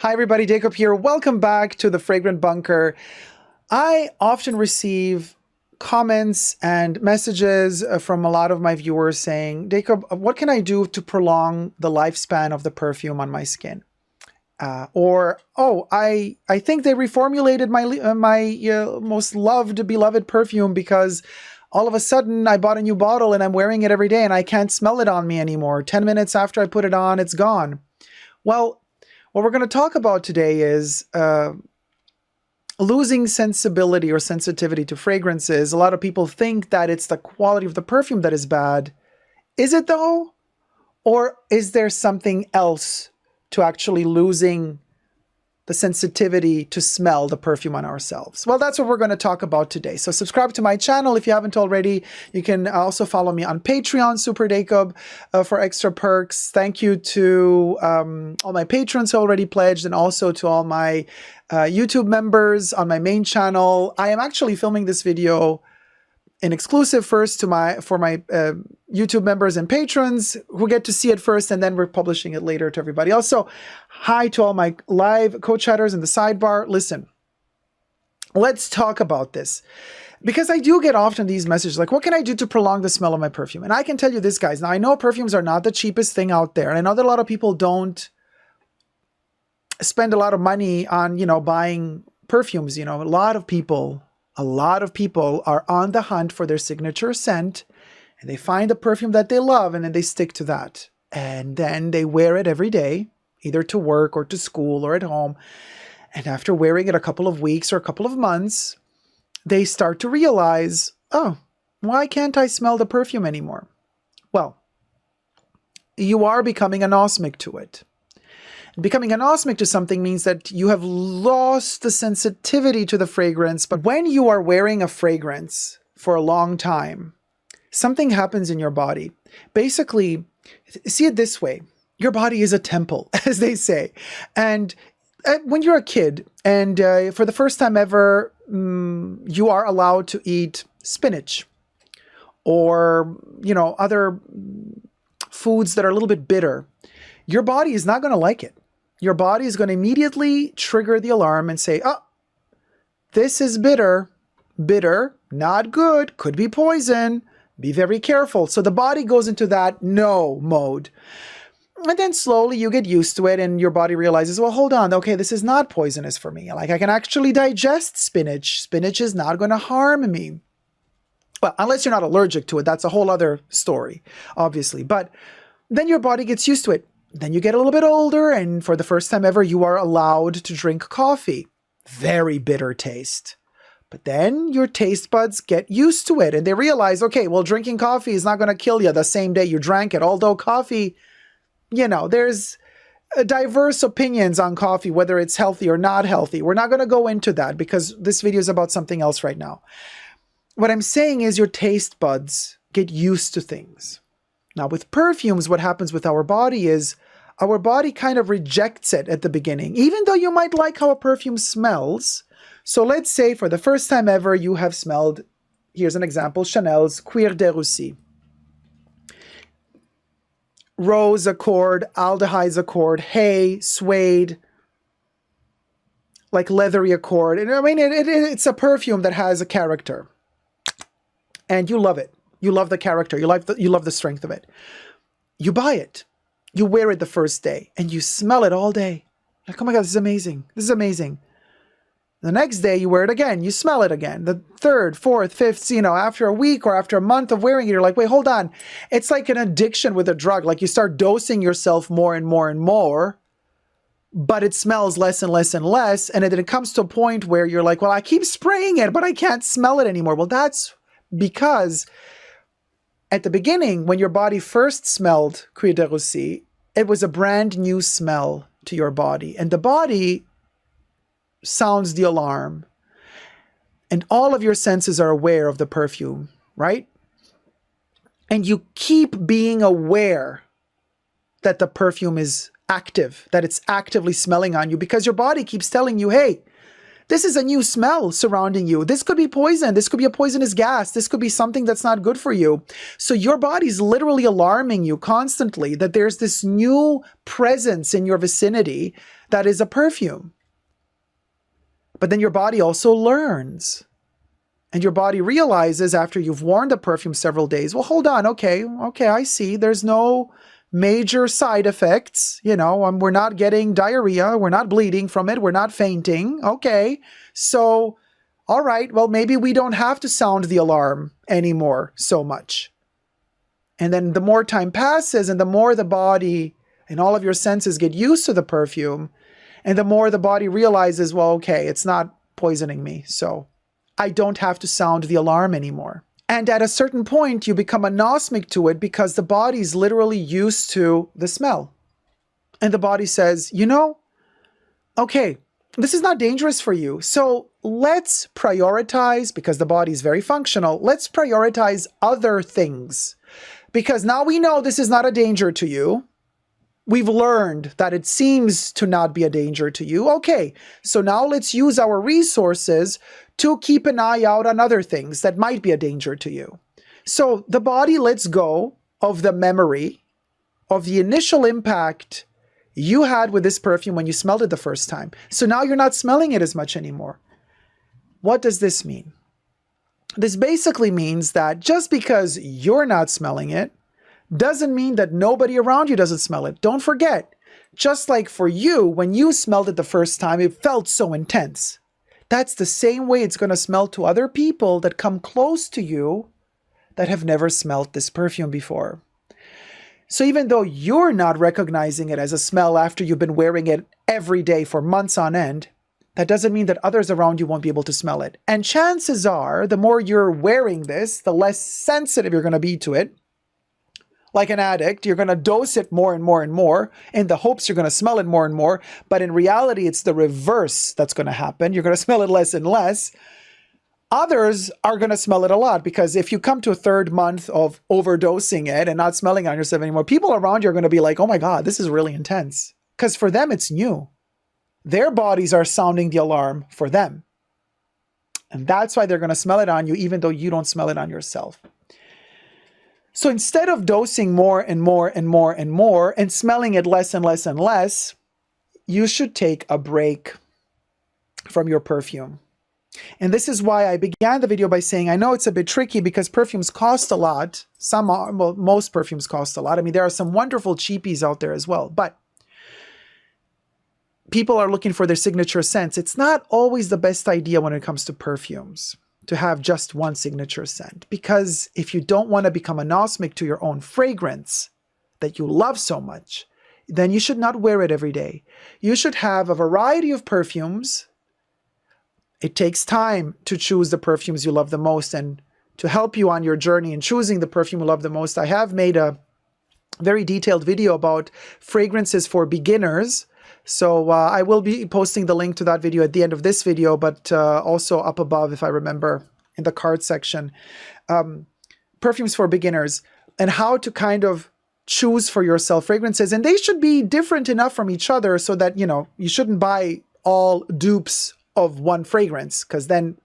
Hi everybody, Dacob here. Welcome back to the Fragrant Bunker. I often receive comments and messages from a lot of my viewers saying, Dacob, what can I do to prolong the lifespan of the perfume on my skin? I think they reformulated my most loved, beloved perfume because all of a sudden I bought a new bottle and I'm wearing it every day and I can't smell it on me anymore. 10 minutes after I put it on, it's gone. Well, what we're going to talk about today is losing sensibility or sensitivity to fragrances. A lot of people think that it's the quality of the perfume that is bad. Is it though? Or is there something else to actually losing the sensitivity to smell the perfume on ourselves? Well, that's what we're going to talk about today. So subscribe to my channel if you haven't already. You can also follow me on Patreon, superdacob, for extra perks. Thank you to all my patrons who already pledged, and also to all my YouTube members on my main channel. I am actually filming this video an exclusive first for my YouTube members and patrons who get to see it first, and then we're publishing it later to everybody else. So hi to all my live co-chatters in the sidebar. Listen, let's talk about this, because I do get often these messages like, what can I do to prolong the smell of my perfume? And I can tell you this, guys. Now, I know perfumes are not the cheapest thing out there, and I know that a lot of people don't spend a lot of money on, buying perfumes. A lot of people are on the hunt for their signature scent, and they find a perfume that they love, and then they stick to that. And then they wear it every day, either to work or to school or at home. And after wearing it a couple of weeks or a couple of months, they start to realize, oh, why can't I smell the perfume anymore? Well, you are becoming anosmic to it. Becoming anosmic to something means that you have lost the sensitivity to the fragrance. But when you are wearing a fragrance for a long time, something happens in your body. Basically, see it this way. Your body is a temple, as they say. And when you're a kid and for the first time ever, you are allowed to eat spinach or, other foods that are a little bit bitter, your body is not going to like it. Your body is going to immediately trigger the alarm and say, oh, this is bitter, not good, could be poison, be very careful. So the body goes into that no mode. And then slowly you get used to it and your body realizes, well, hold on, okay, this is not poisonous for me. Like, I can actually digest spinach. Spinach is not going to harm me. Well, unless you're not allergic to it, that's a whole other story, obviously. But then your body gets used to it. Then you get a little bit older, and for the first time ever, you are allowed to drink coffee. Very bitter taste. But then your taste buds get used to it, and they realize, okay, well, drinking coffee is not going to kill you the same day you drank it. Although coffee, there's diverse opinions on coffee, whether it's healthy or not healthy. We're not going to go into that because this video is about something else right now. What I'm saying is your taste buds get used to things. Now, with perfumes, what happens with our body is our body kind of rejects it at the beginning, even though you might like how a perfume smells. So let's say for the first time ever, you have smelled, here's an example, Chanel's Cuir de Russie. Rose accord, aldehydes accord, hay, suede, like leathery accord. And I mean, it's a perfume that has a character. And you love it. You love the character. You love the strength of it. You buy it. You wear it the first day and you smell it all day. Like, oh my God, this is amazing. This is amazing. The next day you wear it again. You smell it again. The third, fourth, fifth, after a week or after a month of wearing it, you're like, wait, hold on. It's like an addiction with a drug. Like, you start dosing yourself more and more and more, but it smells less and less and less. And then it comes to a point where you're like, well, I keep spraying it, but I can't smell it anymore. Well, that's because at the beginning, when your body first smelled Cuir de Russie, it was a brand new smell to your body. And the body sounds the alarm. And all of your senses are aware of the perfume, right? And you keep being aware that the perfume is active, that it's actively smelling on you, because your body keeps telling you, hey, this is a new smell surrounding you. This could be poison. This could be a poisonous gas. This could be something that's not good for you. So your body's literally alarming you constantly that there's this new presence in your vicinity that is a perfume. But then your body also learns. And your body realizes after you've worn the perfume several days, well, hold on, okay, I see. There's no major side effects. You know, we're not getting diarrhea. We're not bleeding from it. We're not fainting. Okay, so, all right, well, maybe we don't have to sound the alarm anymore so much. And then the more time passes and the more the body and all of your senses get used to the perfume, and the more the body realizes, well, okay, it's not poisoning me, so I don't have to sound the alarm anymore. And at a certain point, you become anosmic to it because the body's literally used to the smell. And the body says, you know, okay, this is not dangerous for you. So let's prioritize, because the body is very functional, let's prioritize other things. Because now we know this is not a danger to you. We've learned that it seems to not be a danger to you. Okay, so now let's use our resources to keep an eye out on other things that might be a danger to you. So the body lets go of the memory of the initial impact you had with this perfume when you smelled it the first time. So now you're not smelling it as much anymore. What does this mean? This basically means that just because you're not smelling it doesn't mean that nobody around you doesn't smell it. Don't forget, just like for you, when you smelled it the first time, it felt so intense. That's the same way it's going to smell to other people that come close to you that have never smelled this perfume before. So even though you're not recognizing it as a smell after you've been wearing it every day for months on end, that doesn't mean that others around you won't be able to smell it. And chances are, the more you're wearing this, the less sensitive you're going to be to it. Like an addict, you're going to dose it more and more and more in the hopes you're going to smell it more and more. But in reality, it's the reverse that's going to happen. You're going to smell it less and less. Others are going to smell it a lot, because if you come to a third month of overdosing it and not smelling on yourself anymore, people around you are going to be like, oh my God, this is really intense. Because for them, it's new. Their bodies are sounding the alarm for them. And that's why they're going to smell it on you, even though you don't smell it on yourself. So instead of dosing more and more and more and more and smelling it less and less and less, you should take a break from your perfume. And this is why I began the video by saying, I know it's a bit tricky because perfumes cost a lot. Most perfumes cost a lot. I mean, there are some wonderful cheapies out there as well, but people are looking for their signature scents. It's not always the best idea when it comes to perfumes to have just one signature scent, because if you don't want to become anosmic to your own fragrance that you love so much, then you should not wear it every day. You should have a variety of perfumes. It takes time to choose the perfumes you love the most, and to help you on your journey in choosing the perfume you love the most, I have made a very detailed video about fragrances for beginners. So I will be posting the link to that video at the end of this video, but also up above, if I remember, in the card section. Perfumes for beginners, and how to kind of choose for yourself fragrances. And they should be different enough from each other so that, you know, you shouldn't buy all dupes of one fragrance, because then,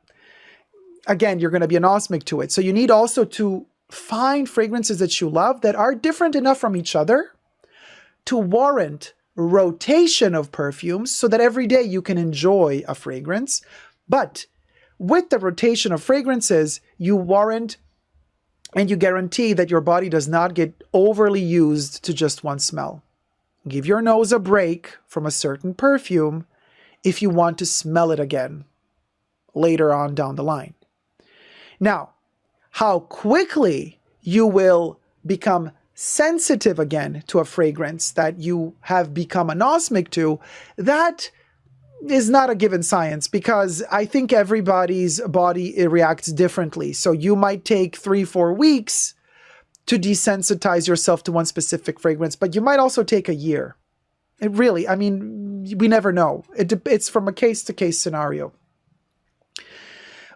again, you're going to be anosmic to it. So you need also to find fragrances that you love that are different enough from each other to warrant rotation of perfumes so that every day you can enjoy a fragrance. But with the rotation of fragrances, you warrant and you guarantee that your body does not get overly used to just one smell. Give your nose a break from a certain perfume if you want to smell it again later on down the line. Now, how quickly you will become sensitive again to a fragrance that you have become anosmic to, that is not a given science, because I think everybody's body reacts differently. So you might take 3-4 weeks to desensitize yourself to one specific fragrance, but you might also take a year. It really, I mean, we never know. It's from a case-to-case scenario.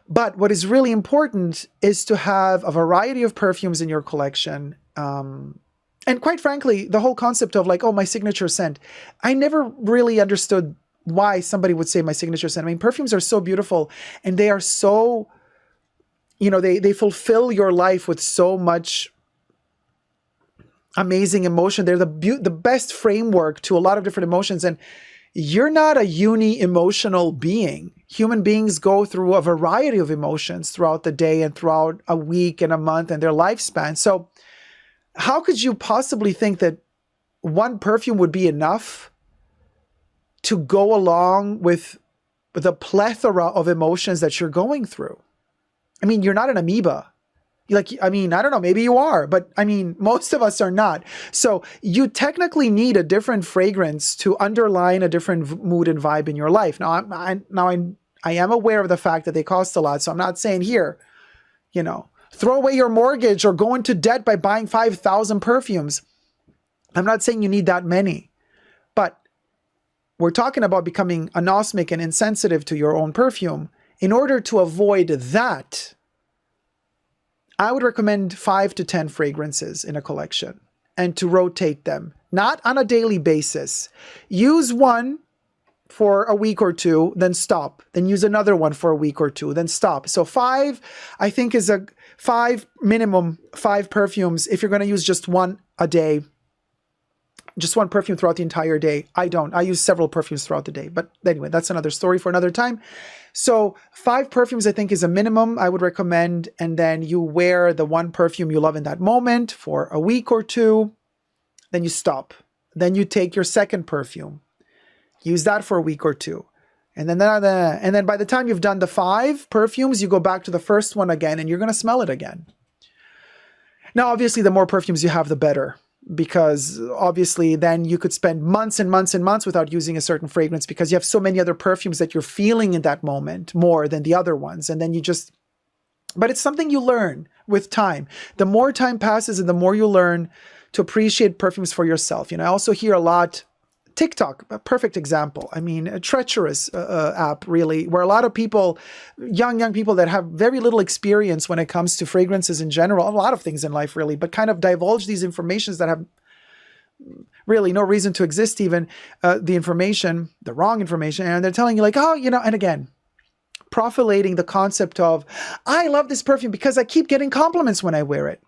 But what is really important is to have a variety of perfumes in your collection. And quite frankly, the whole concept of like, oh, my signature scent, I never really understood why somebody would say my signature scent. I mean, perfumes are so beautiful, and they are so, you know, they fulfill your life with so much amazing emotion. They're the best framework to a lot of different emotions. And, you're not a uni-emotional being. Human beings go through a variety of emotions throughout the day and throughout a week and a month and their lifespan. So how could you possibly think that one perfume would be enough to go along with the plethora of emotions that you're going through? I mean, you're not an amoeba. Like, I mean, I don't know, maybe you are, but I mean, most of us are not. So you technically need a different fragrance to underline a different mood and vibe in your life. Now, I am aware of the fact that they cost a lot. So I'm not saying here, you know, throw away your mortgage or go into debt by buying 5,000 perfumes. I'm not saying you need that many, but we're talking about becoming anosmic and insensitive to your own perfume. In order to avoid that, I would recommend 5 to 10 fragrances in a collection and to rotate them, not on a daily basis. Use one for a week or two, then stop. Then use another one for a week or two, then stop. So 5, I think, is minimum 5 perfumes if you're going to use just one a day. Just one perfume throughout the entire day. I don't. I use several perfumes throughout the day. But anyway, that's another story for another time. So 5 perfumes, I think, is a minimum I would recommend. And then you wear the one perfume you love in that moment for a week or two. Then you stop. Then you take your second perfume. Use that for a week or two. And then by the time you've done the 5 perfumes, you go back to the first one again and you're going to smell it again. Now, obviously, the more perfumes you have, the better. Because obviously then you could spend months and months and months without using a certain fragrance because you have so many other perfumes that you're feeling in that moment more than the other ones. And then but it's something you learn with time. The more time passes and the more you learn to appreciate perfumes for yourself. You know, I also hear a lot, TikTok, a perfect example. I mean, a treacherous app, really, where a lot of people, young people that have very little experience when it comes to fragrances in general, a lot of things in life, really, but kind of divulge these informations that have really no reason to exist, even the wrong information. And they're telling you like, oh, you know, and again, profilating the concept of, I love this perfume because I keep getting compliments when I wear it.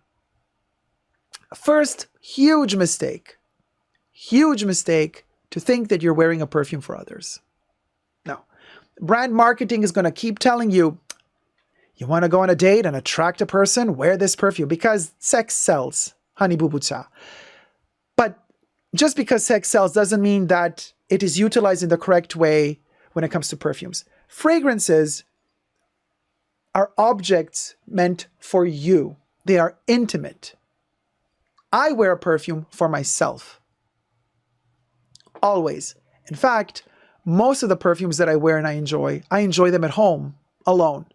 First, huge mistake to think that you're wearing a perfume for others. No. Brand marketing is going to keep telling you, you want to go on a date and attract a person, wear this perfume because sex sells, honey boo boo cha. But just because sex sells doesn't mean that it is utilized in the correct way when it comes to perfumes. Fragrances are objects meant for you. They are intimate. I wear a perfume for myself. Always. In fact, most of the perfumes that I wear and I enjoy them at home, alone.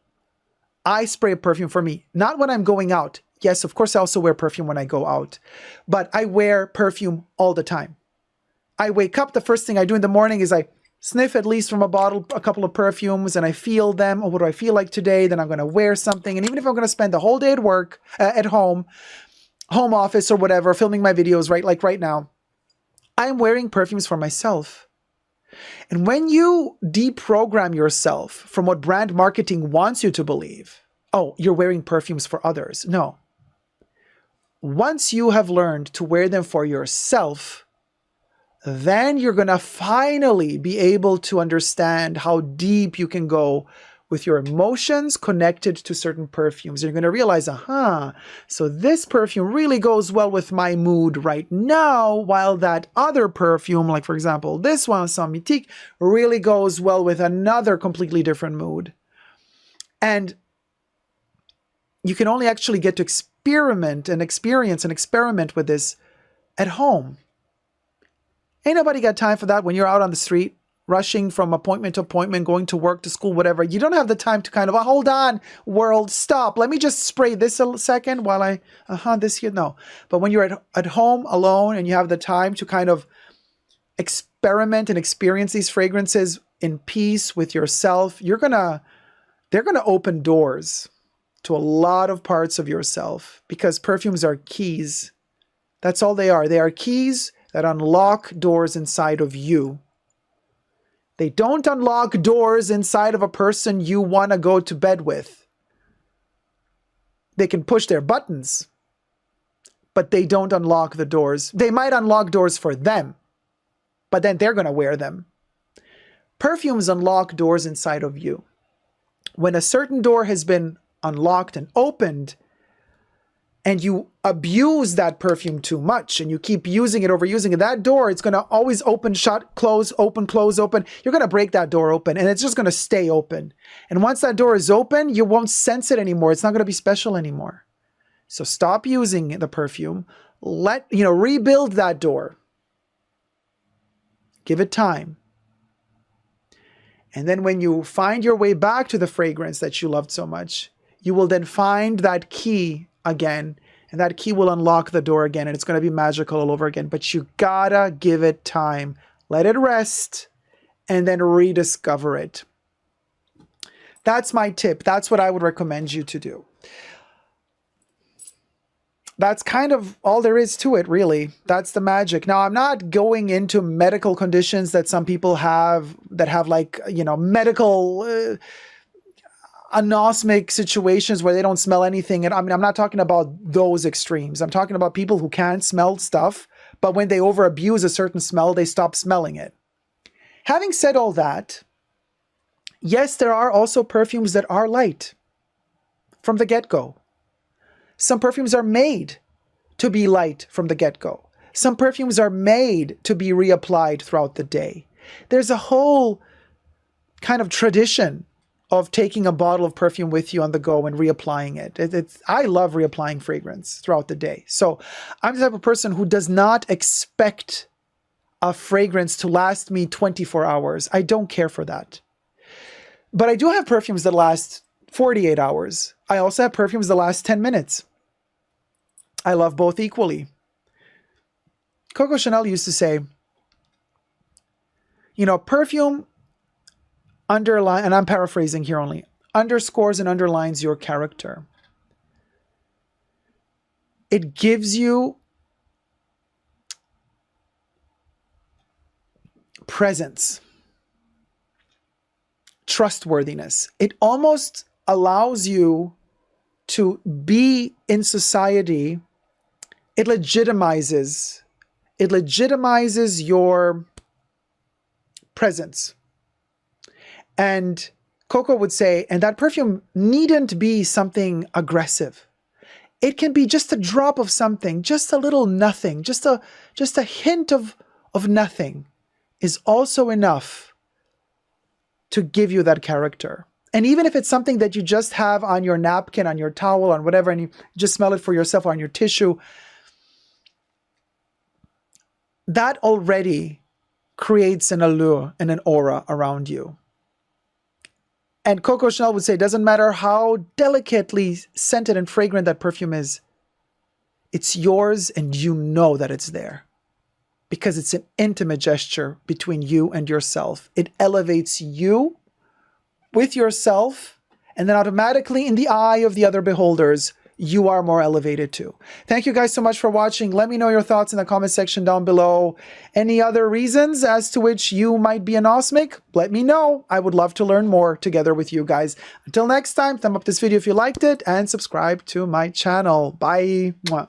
I spray a perfume for me, not when I'm going out. Yes, of course, I also wear perfume when I go out, but I wear perfume all the time. I wake up, the first thing I do in the morning is I sniff at least from a bottle, a couple of perfumes, and I feel them. Oh, what do I feel like today? Then I'm going to wear something. And even if I'm going to spend the whole day at work, at home office or whatever, filming my videos, right, like right now, I'm wearing perfumes for myself. And when you deprogram yourself from what brand marketing wants you to believe, oh, you're wearing perfumes for others. No. Once you have learned to wear them for yourself, then you're going to finally be able to understand how deep you can go with your emotions connected to certain perfumes. You're going to realize, so this perfume really goes well with my mood right now, while that other perfume, like for example, this one, Sans Mythique, really goes well with another completely different mood. And you can only actually get to experiment and experience and experiment with this at home. Ain't nobody got time for that when you're out on the street, rushing from appointment to appointment, going to work, to school, whatever. You don't have the time to kind of, hold on, world, stop. Let me just spray this a second while I, this here. No. But when you're at home alone and you have the time to kind of experiment and experience these fragrances in peace with yourself, they're going to open doors to a lot of parts of yourself, because perfumes are keys. That's all they are. They are keys that unlock doors inside of you. They don't unlock doors inside of a person you want to go to bed with. They can push their buttons, but they don't unlock the doors. They might unlock doors for them, but then they're going to wear them. Perfumes unlock doors inside of you. When a certain door has been unlocked and opened, and you abuse that perfume too much, and you keep using it, overusing it, that door, it's going to always open, shut, close, open, close, open. You're going to break that door open, and it's just going to stay open. And once that door is open, you won't sense it anymore. It's not going to be special anymore. So stop using the perfume. Rebuild that door. Give it time. And then when you find your way back to the fragrance that you loved so much, you will then find that key again, and that key will unlock the door again, and it's going to be magical all over again. But you gotta give it time. Let it rest, and then rediscover it. That's my tip. That's what I would recommend you to do. That's kind of all there is to it, really. That's the magic. Now, I'm not going into medical conditions that some people have, that have medical anosmic situations where they don't smell anything. And I mean, I'm not talking about those extremes. I'm talking about people who can't smell stuff, but when they over abuse a certain smell, they stop smelling it. Having said all that, yes, there are also perfumes that are light from the get-go. Some perfumes are made to be light from the get-go. Some perfumes are made to be reapplied throughout the day. There's a whole kind of tradition of taking a bottle of perfume with you on the go and reapplying it. I love reapplying fragrance throughout the day. So I'm the type of person who does not expect a fragrance to last me 24 hours. I don't care for that. But I do have perfumes that last 48 hours. I also have perfumes that last 10 minutes. I love both equally. Coco Chanel used to say, perfume underline, and I'm paraphrasing here only, underscores and underlines your character. It gives you presence, trustworthiness. It almost allows you to be in society. It legitimizes your presence. And Coco would say, and that perfume needn't be something aggressive. It can be just a drop of something, just a little nothing, just a hint of nothing is also enough to give you that character. And even if it's something that you just have on your napkin, on your towel, on whatever, and you just smell it for yourself on your tissue, that already creates an allure and an aura around you. And Coco Chanel would say, it doesn't matter how delicately scented and fragrant that perfume is, it's yours and you know that it's there. Because it's an intimate gesture between you and yourself. It elevates you with yourself, and then automatically in the eye of the other beholders, you are more elevated too. Thank you guys so much for watching. Let me know your thoughts in the comment section down below. Any other reasons as to which you might be anosmic? Let me know. I would love to learn more together with you guys. Until next time, thumb up this video if you liked it and subscribe to my channel. Bye. Mwah.